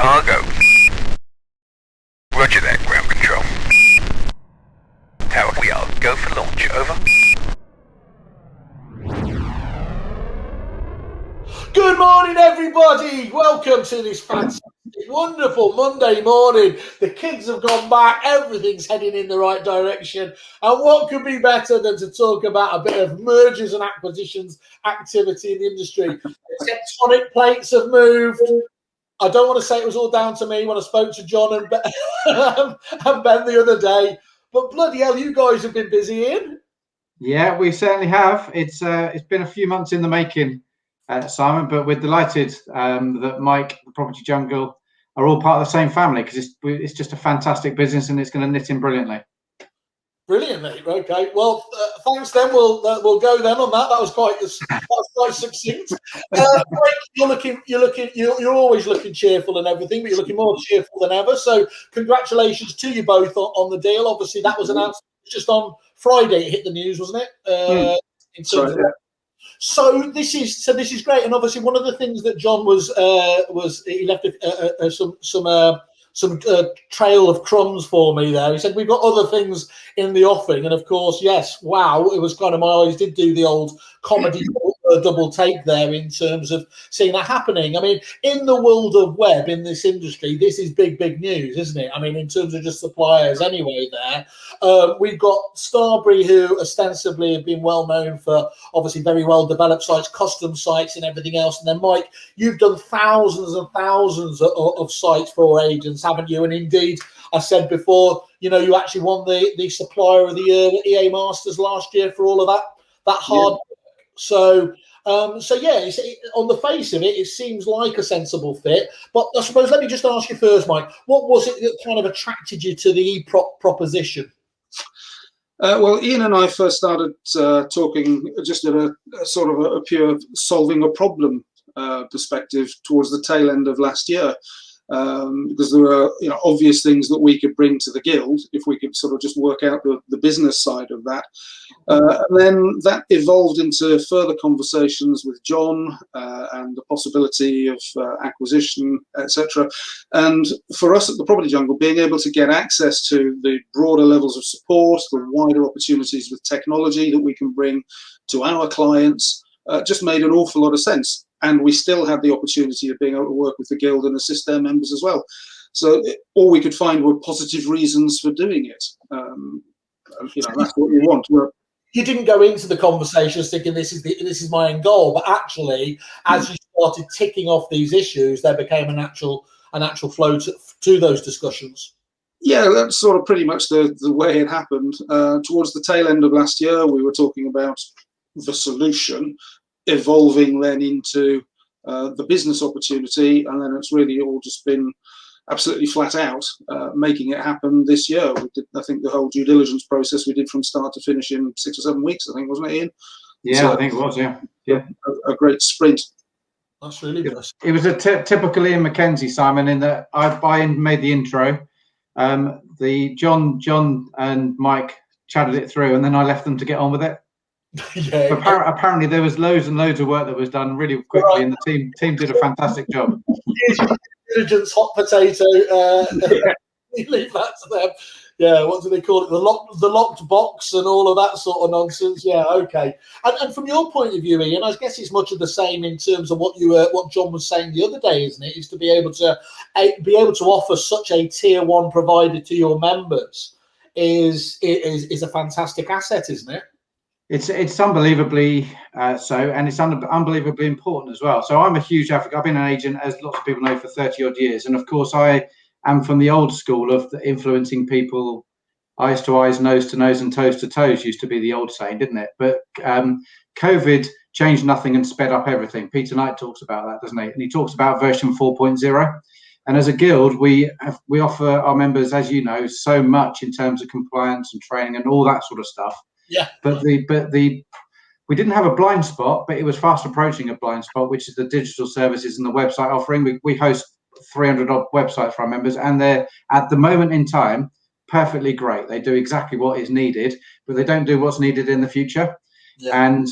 Cargo. Roger that, ground control. Tower, we are go for launch, over. Good morning, everybody. Welcome to this fantastic, wonderful Monday morning. The kids have gone back. Everything's heading in the right direction. And what could be better than to talk about a bit of mergers and acquisitions activity in the industry? The tectonic plates have moved. I don't want to say it was all down to me when I spoke to John and Ben, and Ben the other day. But bloody hell, you guys have been busy, Iain. Yeah, we certainly have. It's been a few months in the making, Simon, but we're delighted that Mike, the Property Jungle, are all part of the same family, because it's just a fantastic business and it's going to knit in brilliantly. Brilliantly. Okay. Well, thanks. Then we'll go then on that. That was quite succinct. You're always looking cheerful and everything, but you're looking more cheerful than ever. So congratulations to you both on the deal. Obviously, that was announced just on Friday. It hit the news, wasn't it? So this is great, and obviously one of the things that John was he left some trail of crumbs for me there. He said we've got other things in the offing, and of course, yes, wow, it was kind of, my eyes did do the old comedy double take there in terms of seeing that happening. I mean, in the world of web, in this industry, this is big news, isn't it? I mean, in terms of just suppliers anyway there. We've got Starbury, who ostensibly have been well known for obviously very well developed sites, custom sites and everything else. And then Mike, you've done thousands and thousands of sites for agents, haven't you? And indeed, I said before, you know, you actually won the Supplier of the Year at EA Masters last year for all of that hard work. So yeah, on the face of it, it seems like a sensible fit. But I suppose, let me just ask you first, Mike, what was it that kind of attracted you to the e-prop proposition? Well, Iain and I first started talking just at a sort of a pure solving a problem perspective towards the tail end of last year. Because there were, obvious things that we could bring to the guild if we could sort of just work out the business side of that. And then that evolved into further conversations with John and the possibility of acquisition, etc. And for us at the Property Jungle, being able to get access to the broader levels of support, the wider opportunities with technology that we can bring to our clients, just made an awful lot of sense. And we still had the opportunity of being able to work with the guild and assist their members as well. So all we could find were positive reasons for doing it. That's what we want. You didn't go into the conversations thinking this is my end goal, but actually, as you started ticking off these issues, there became a natural flow to those discussions. Yeah, that's sort of pretty much the way it happened. Towards the tail end of last year, we were talking about the solution, evolving then into the business opportunity, and then it's really all just been absolutely flat out making it happen this year. We did, I think, the whole due diligence process we did from start to finish in 6 or 7 weeks, I think, wasn't it, Iain? Yeah, so, I think it was, yeah. A great sprint. That's really good. It was a typical Iain McKenzie, Simon, in that I made the intro. The John and Mike chatted it through, and then I left them to get on with it. Yeah, apparently there was loads and loads of work that was done really quickly, and the team did a fantastic job. Diligence hot potato. You leave that to them. Yeah, what do they call it? The locked box and all of that sort of nonsense. Yeah, okay. And from your point of view, Iain, I guess it's much of the same in terms of what John was saying the other day, isn't it? Is to be able to offer such a tier one provider to your members is a fantastic asset, isn't it? It's unbelievably so, and it's unbelievably important as well. So I'm a huge advocate. I've been an agent, as lots of people know, for 30 odd years, and of course I am from the old school of influencing people. Eyes to eyes, nose to nose, and toes to toes used to be the old saying, didn't it? But COVID changed nothing and sped up everything. Peter Knight talks about that, doesn't he? And he talks about version 4.0. And as a guild, we offer our members, as you know, so much in terms of compliance and training and all that sort of stuff. Yeah. But we didn't have a blind spot, but it was fast approaching a blind spot, which is the digital services and the website offering. We host 300 odd websites for our members, and they're at the moment in time perfectly great. They do exactly what is needed, but they don't do what's needed in the future. Yeah. And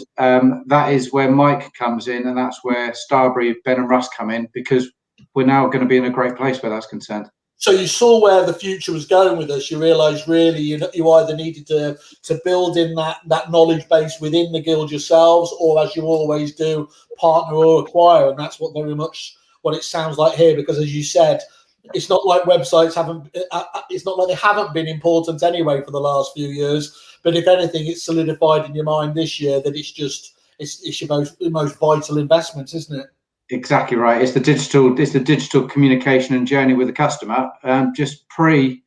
that is where Mike comes in, and that's where Starbury, Ben and Russ come in, because we're now going to be in a great place where that's concerned. So you saw where the future was going with us. You realised really you either needed to build in that knowledge base within the guild yourselves, or as you always do, partner or acquire, and that's what very much what it sounds like here. Because as you said, it's not like websites haven't. It's not like they haven't been important anyway for the last few years. But if anything, it's solidified in your mind this year that it's your most vital investment, isn't it? Exactly right. It's the digital communication and journey with the customer. Just pre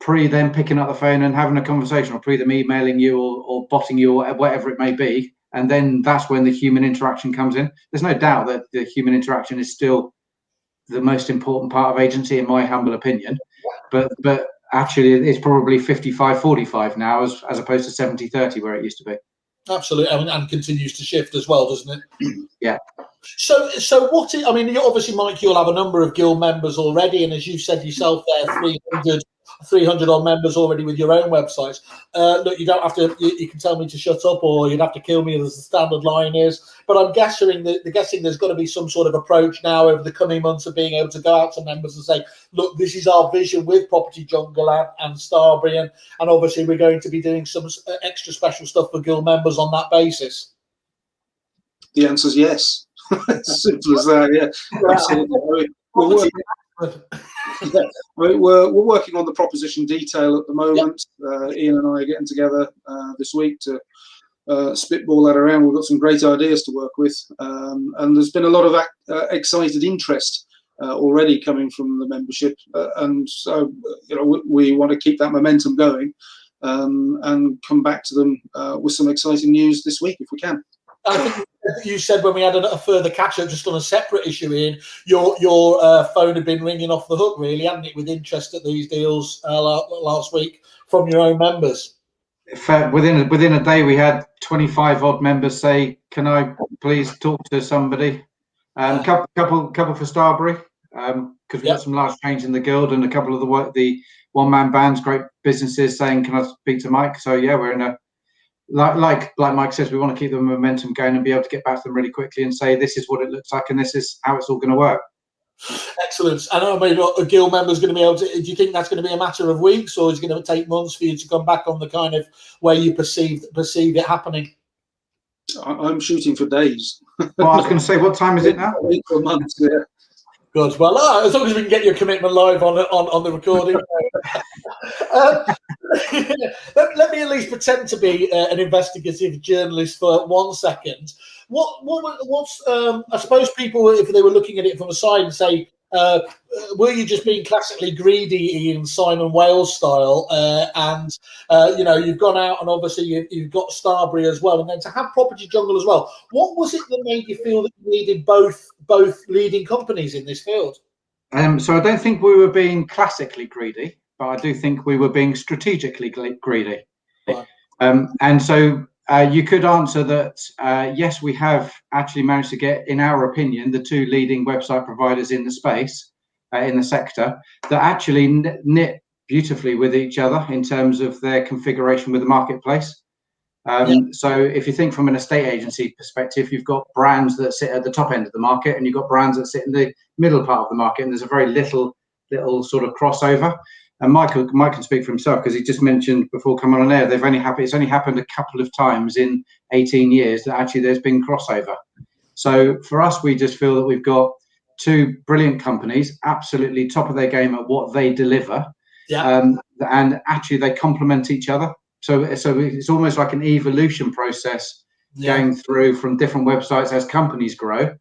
them picking up the phone and having a conversation, or pre them emailing you or botting you or whatever it may be. And then that's when the human interaction comes in. There's no doubt that the human interaction is still the most important part of agency, in my humble opinion. But actually, it's probably 55-45 now, as opposed to 70-30 where it used to be. Absolutely, and continues to shift as well, doesn't it? Yeah. So I mean, obviously, Mike, you'll have a number of guild members already, and as you said yourself there, 300 odd members already with your own websites. Look, you don't have to. You can tell me to shut up, or you'd have to kill me, as the standard line is. But I'm guessing there's got to be some sort of approach now over the coming months of being able to go out to members and say, look, this is our vision with Property Jungle and Starbury, and obviously we're going to be doing some extra special stuff for guild members on that basis. The answer is yes. It's simple as that. Yeah, absolutely. We're working on the proposition detail at the moment. Iain and I are getting together this week to spitball that around. We've got some great ideas to work with, and there's been a lot of excited interest already coming from the membership, and so we want to keep that momentum going and come back to them with some exciting news this week if we can. I think you said when we had a further catch-up just on a separate issue, Iain, your phone had been ringing off the hook, really, hadn't it, with interest at these deals last week from your own members? Within a day, we had 25 odd members say, "Can I please talk to somebody?" Couple for Starbury, because we've got some large change in the guild, and a couple of the one-man bands, great businesses, saying, "Can I speak to Mike?" So yeah, we're in a like Mike says, we want to keep the momentum going and be able to get back to them really quickly and say, this is what it looks like and this is how it's all going to work. Excellent. And I mean, a guild member is going to be able to, do you think that's going to be a matter of weeks, or is it going to take months for you to come back on the kind of way you perceive it happening? I'm shooting for days. Well, I was going to say, what time is it now? A week or months, yeah. Good. Well, as long as we can get your commitment live on the recording. Let me at least pretend to be an investigative journalist for 1 second. What's I suppose people, if they were looking at it from the side and say, were you just being classically greedy in Simon Wales style? And you've gone out and obviously you've got Starbury as well, and then to have Property Jungle as well. What was it that made you feel that you needed both leading companies in this field? So I don't think we were being classically greedy, but I do think we were being strategically greedy. Right. And so you could answer that, yes, we have actually managed to get, in our opinion, the two leading website providers in the space, in the sector, that actually knit beautifully with each other in terms of their configuration with the marketplace. So if you think from an estate agency perspective, you've got brands that sit at the top end of the market and you've got brands that sit in the middle part of the market, and there's a very little sort of crossover. And Mike can speak for himself, because he just mentioned before coming on air, it's only happened a couple of times in 18 years that actually there's been crossover. So for us, we just feel that we've got two brilliant companies, absolutely top of their game at what they deliver. And actually they complement each other. So it's almost like an evolution process going through from different websites as companies grow.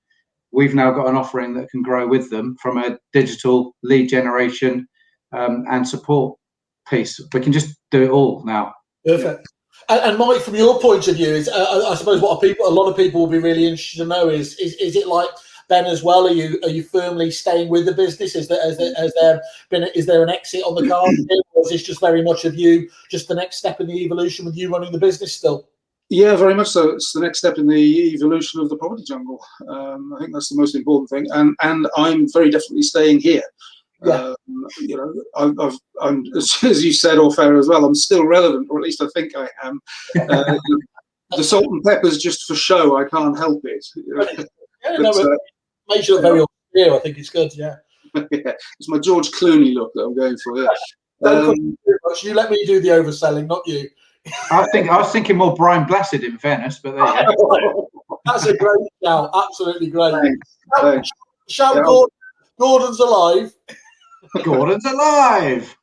We've now got an offering that can grow with them from a digital lead generation and support piece. We can just do it all now. Perfect. And Mike, from your point of view, is I suppose what a lot of people will be really interested to know is it like Ben as well? Are you firmly staying with the business? Is there an exit on the card, or is this just very much of you, just the next step in the evolution with you running the business still? Yeah, very much so. It's the next step in the evolution of the Property Jungle. I think that's the most important thing, and I'm very definitely staying here. Yeah. I'm as you said off air as well, I'm still relevant, or at least I think I am. The salt and pepper's just for show. I can't help it. Makes you look very Yeah, I think it's good. Yeah. Yeah, it's my George Clooney look that I'm going for. Yeah. Don't put too much. You let me do the overselling, not you. I was thinking more Brian Blessed, in fairness, but there you go. That's a great shout. Absolutely great. Thanks. Shout Yeah. Gordon. Gordon's alive. Gordon's alive.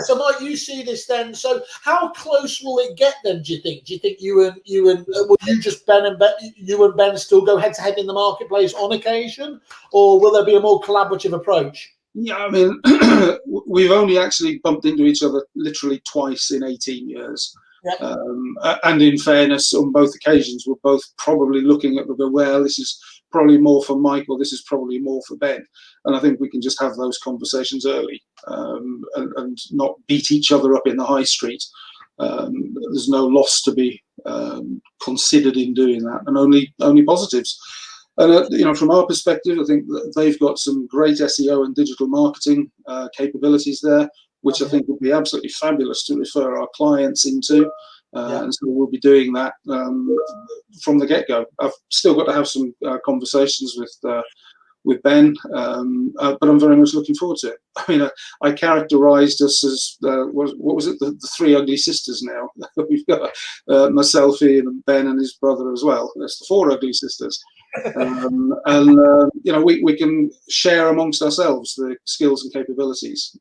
So Mike, you see this then. So how close will it get then? Do you think? Do you think you and will you just you and Ben still go head to head in the marketplace on occasion, or will there be a more collaborative approach? Yeah, I mean, we've only actually bumped into each other literally twice in 18 years. Yeah. And in fairness, on both occasions, we're both probably looking at well, this is probably more for Mike, or this is probably more for Ben. And I think we can just have those conversations early and not beat each other up in the high street. There's no loss to be considered in doing that, and only positives. And from our perspective, I think that they've got some great SEO and digital marketing capabilities there, which I think would be absolutely fabulous to refer our clients into. And so we'll be doing that from the get-go. I've still got to have some conversations with Ben, but I'm very much looking forward to it. I mean, I characterised us as what was it? The three ugly sisters. Now we've got myself, Iain, and Ben, and his brother as well. That's the four ugly sisters. We can share amongst ourselves the skills and capabilities.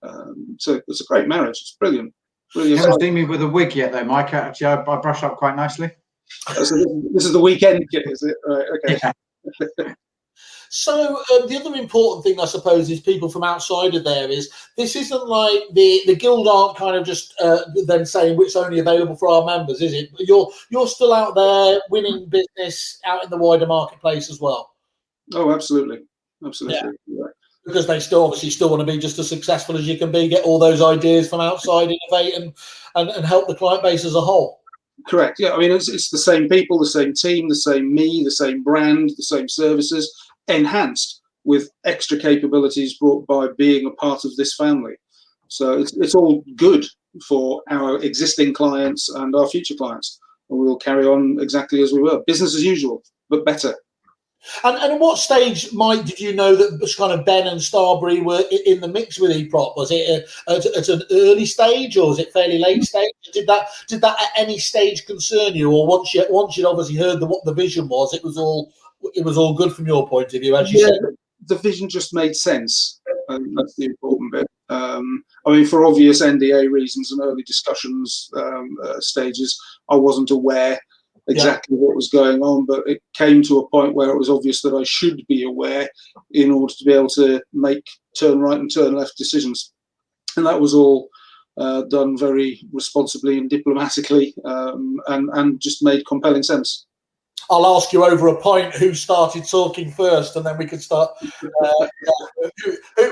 So it's a great marriage. It's brilliant. You haven't seen me with a wig yet, though, Mike. Actually, I brush up quite nicely. So this is the weekend kit, is it? Right. Okay. Yeah. So the other important thing, I suppose, is people from outside of there is this isn't like the guild aren't kind of just then saying it's only available for our members, is it? You're still out there winning business out in the wider marketplace as well. Oh, absolutely. Yeah. Because they obviously still want to be just as successful as you can be, get all those ideas from outside, innovate and help the client base as a whole. Correct. Yeah, I mean, it's the same people, the same team, the same me, the same brand, the same services, enhanced with extra capabilities brought by being a part of this family. So it's all good for our existing clients and our future clients. And we'll carry on exactly as we were. Business as usual, but better. And at what stage, Mike, did you know that kind of Ben and Starbury were in the mix with eProp? Was it at an early stage, or was it fairly late stage? Did that at any stage concern you, or once you'd obviously heard what the vision was, it was all good from your point of view, as you said? The vision just made sense. That's the important bit. I mean, for obvious NDA reasons and early discussions stages, I wasn't aware exactly what was going on, but it came to a point where it was obvious that I should be aware in order to be able to make turn right and turn left decisions. And that was all done very responsibly and diplomatically, and just made compelling sense. I'll ask you over a pint who started talking first, and then we can start.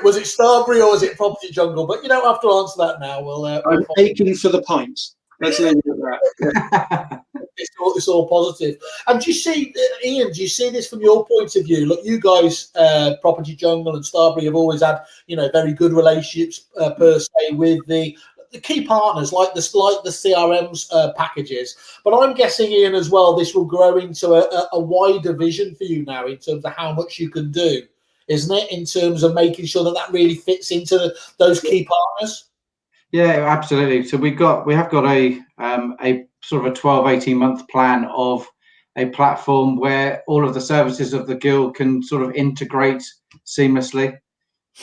Was it Starbury or was it Property Jungle? But you don't have to answer that now. I'm aching for the pint. Let's leave it at that. It's all positive. And do you see, Iain, do you see this from your point of view? Look, you guys, Property Jungle and Starbury have always had, very good relationships per se with the key partners like the CRM's packages. But I'm guessing, Iain, as well, this will grow into a wider vision for you now in terms of how much you can do, isn't it? In terms of making sure that really fits into those key partners. Yeah, absolutely. So we have got a sort of a 12-18 month plan of a platform where all of the services of the guild can sort of integrate seamlessly.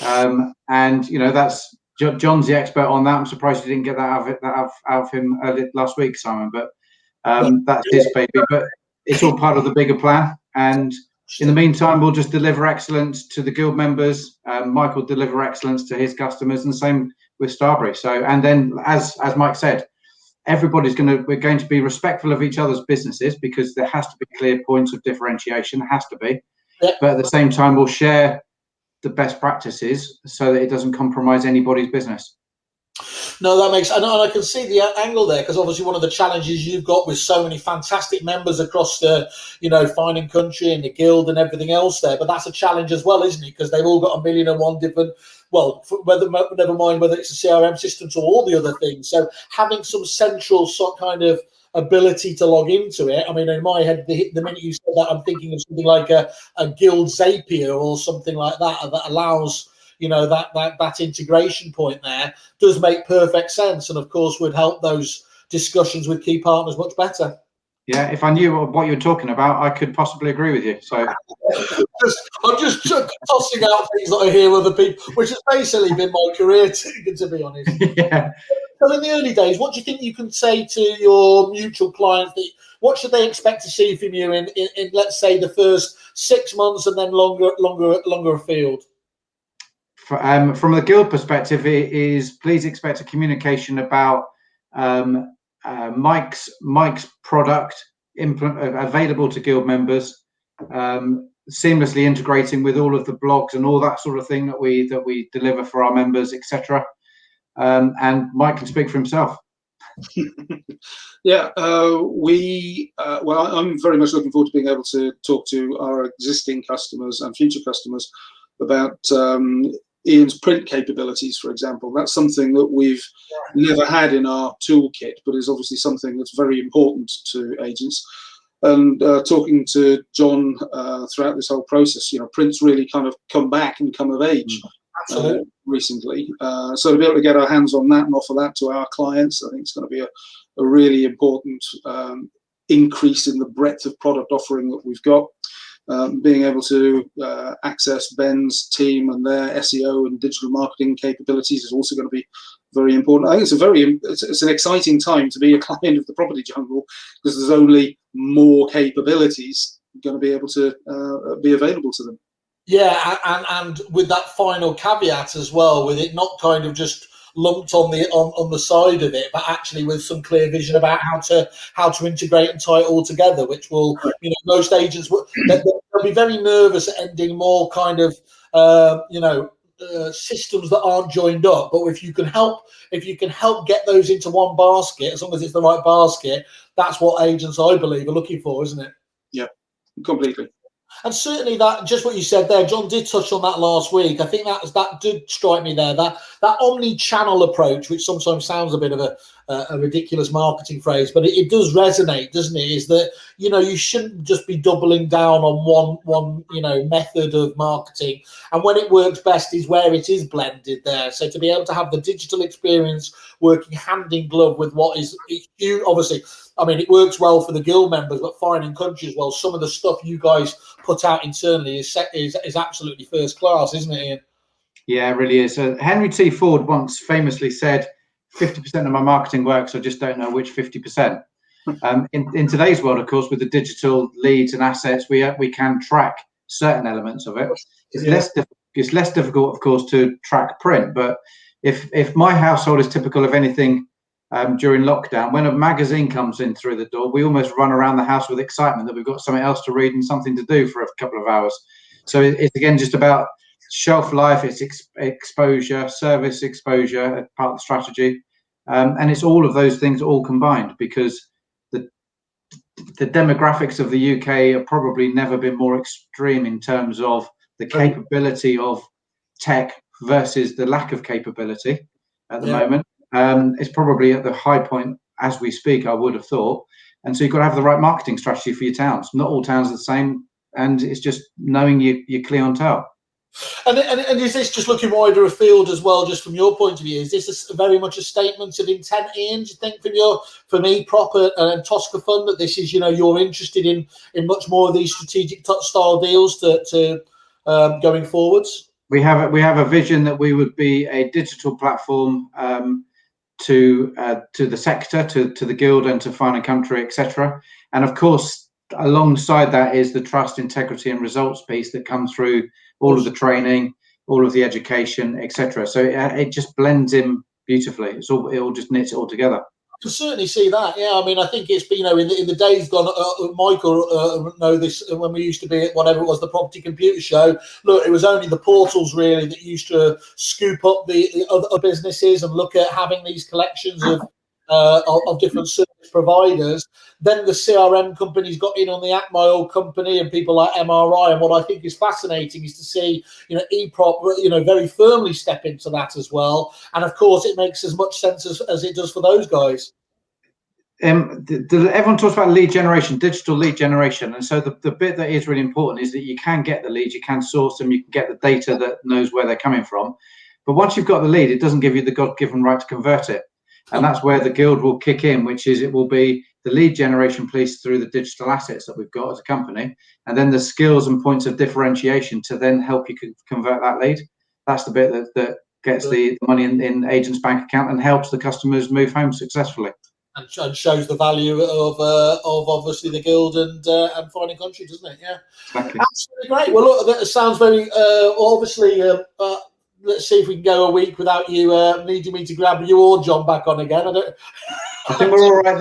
And that's John's the expert on that. I'm surprised you didn't get that out of him last week, Simon. But that's his baby. But it's all part of the bigger plan. And in the meantime, we'll just deliver excellence to the guild members. Mike will deliver excellence to his customers, and same with Starbury. So, and then as Mike said, we're going to be respectful of each other's businesses, because there has to be clear points of differentiation, has to be. Yeah. But at the same time, we'll share the best practices so that it doesn't compromise anybody's business. No, that makes, and I can see the angle there, because obviously one of the challenges you've got with so many fantastic members across the, fine and country and the guild and everything else there, but that's a challenge as well, isn't it? Because they've all got a million and one different, never mind whether it's a CRM system or all the other things. So having some central kind of ability to log into it. I mean, in my head, the minute you said that, I'm thinking of something like a Guild Zapier or something like that that allows, you know, that integration point there. Does make perfect sense, and of course would help those discussions with key partners much better. Yeah, if I knew what you were talking about, I could possibly agree with you. So I'm just tossing out things that I hear other people, which has basically been my career, to be honest. yeah. So in the early days, what do you think you can say to your mutual clients? What should they expect to see from you in let's say the first 6 months and then longer afield? From the guild perspective, it is please expect a communication about Mike's product available to guild members, seamlessly integrating with all of the blogs and all that sort of thing that we deliver for our members, etc. And Mike can speak for himself. Yeah, well, I'm very much looking forward to being able to talk to our existing customers and future customers about Iain's print capabilities, for example. That's something that we've never had in our toolkit, but is obviously something that's very important to agents. And talking to John throughout this whole process, you know, print's really kind of come back and come of age recently. So to be able to get our hands on that and offer that to our clients, I think it's going to be a really important increase in the breadth of product offering that we've got. Being able to access Ben's team and their SEO and digital marketing capabilities is also going to be very important. I think it's an exciting time to be a client of the Property Jungle, because there's only more capabilities going to be able to be available to them. Yeah, and with that final caveat as well, with it not kind of just lumped on the side of it, but actually with some clear vision about how to integrate and tie it all together, which will, you know, most agents they'll be very nervous at ending more kind of systems that aren't joined up. But if you can help get those into one basket, as long as it's the right basket, that's what agents, I believe, are looking for, isn't it? Yeah, completely. And certainly that, just what you said there, John did touch on that last week. I think that did strike me there. That omni-channel approach, which sometimes sounds a bit of a ridiculous marketing phrase, but it does resonate, doesn't it? Is that, you know, you shouldn't just be doubling down on one method of marketing. And when it works best is where it is blended there. So to be able to have the digital experience working hand in glove with what is you, obviously. I mean, it works well for the guild members, but foreign and country as well. Some of the stuff you guys put out internally is absolutely first class, isn't it, Iain? Yeah, it really is. Henry T. Ford once famously said, 50% of my marketing works, I just don't know which 50%. In today's world, of course, with the digital leads and assets, we can track certain elements of it. It's less difficult, of course, to track print. But if my household is typical of anything during lockdown, when a magazine comes in through the door, we almost run around the house with excitement that we've got something else to read and something to do for a couple of hours. So it's again just about shelf life, it's exposure, service exposure, part of the strategy, and it's all of those things all combined, because the demographics of the UK have probably never been more extreme in terms of the capability of tech versus the lack of capability at the moment. It's probably at the high point as we speak, I would have thought. And so you've got to have the right marketing strategy for your towns. Not all towns are the same, and it's just knowing your clientele. And is this just looking wider afield as well, just from your point of view? Is this very much a statement of intent, Iain, do you think, from eProp and Tosca Fund, that this is, you're interested in much more of these strategic style deals to going forwards? We have a vision that we would be a digital platform to the sector, to the guild, and to Fine and Country, etc. And of course, alongside that is the trust, integrity, and results piece that comes through all of the training, all of the education, etc. So it just blends in beautifully. It all just knits it all together. I can certainly see that. Yeah, I mean, I think it's been, in the days gone. Michael know this, when we used to be at whatever it was, the Property Computer Show. Look, it was only the portals really that used to scoop up the other businesses and look at having these collections of different service providers. Then the CRM companies got in on the act, my old company, and people like MRI. And what I think is fascinating is to see, eProp, very firmly step into that as well. And of course, it makes as much sense as it does for those guys. everyone talks about lead generation, digital lead generation, and so the bit that is really important is that you can get the leads, you can source them, you can get the data that knows where they're coming from. But once you've got the lead, it doesn't give you the God-given right to convert it, and that's where the guild will kick in, which is it will be the lead generation piece through the digital assets that we've got as a company, and then the skills and points of differentiation to then help you convert that lead. That's the bit that gets the money in agent's bank account and helps the customers move home successfully. And shows the value of obviously the guild and Finding Country, doesn't it? Yeah, exactly. Absolutely great. Well, look, that sounds very obviously. Let's see if we can go a week without you needing me to grab you or John back on again. I think we're all right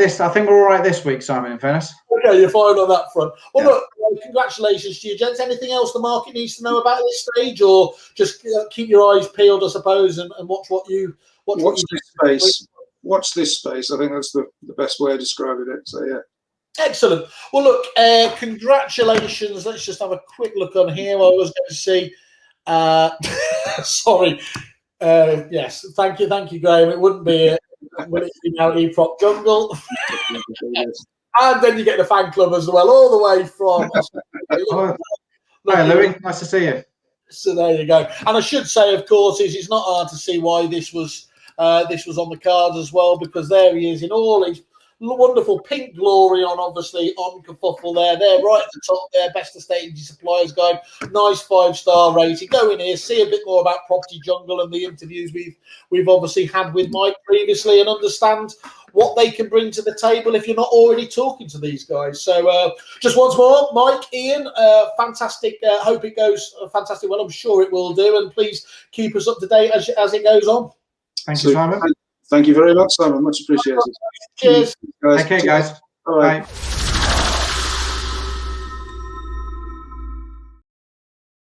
this week, Simon. In fairness. Okay, you're fine on that front. Well, Yeah. look, congratulations to you, gents. Anything else the market needs to know about at this stage, or just keep your eyes peeled, I suppose, and watch Watch this space. Watch this space. I think that's the best way of describing it. So yeah. Excellent. Well, look, congratulations. Let's just have a quick look on here. I was going to see. Sorry. Yes. Thank you, Graham. It wouldn't be. Will it be now E-Prop Jungle? And then you get the fan club as well, all the way from. Hi, Louis. Nice to see you. So there you go. And I should say, of course, it's not hard to see why this was on the card as well, because there he is in all his wonderful pink glory on Kerfuffle there. They're right at the top there, best estate agency suppliers guide. Nice 5-star rating. Go in here, see a bit more about Property Jungle and the interviews we've obviously had with Mike previously, and understand what they can bring to the table if you're not already talking to these guys. So just once more, Mike, Iain, fantastic. Hope it goes fantastic well. I'm sure it will do, and please keep us up to date as it goes on. Thank you, Simon. Thank you very much, Simon. Much appreciated. Cheers. Okay, guys. All right. Bye.